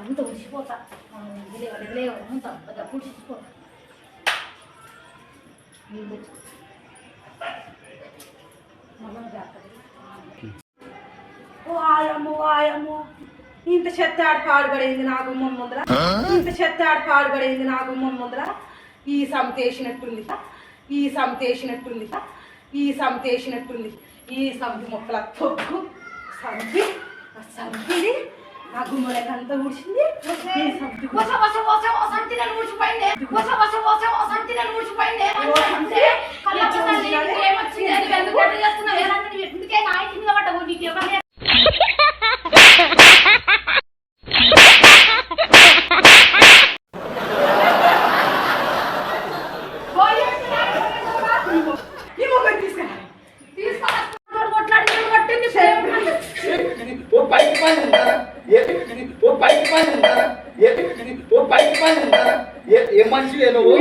అంతా ఉడిచిపోతా అంతా పుడిచిపోతా వాయమ్మో వాయమ్మో ఇంత చెత్త ఆడ పాడుపడేది నా గుమ్మం ముందర ఇంత చెత్త ఆడ పాడుపడేది నా గుమ్మం ముందర ఈ సంతేసినట్టుంది ఈ సంతేసినట్టుంది ఈ సంతేసినట్టుంది ఈ సంతి మొక్కల తొక్కు సంతి సంతిది నా గుమ్మలకంతా ఊడ్చింది ఈ సంతి ఏ మనిషి నువ్వు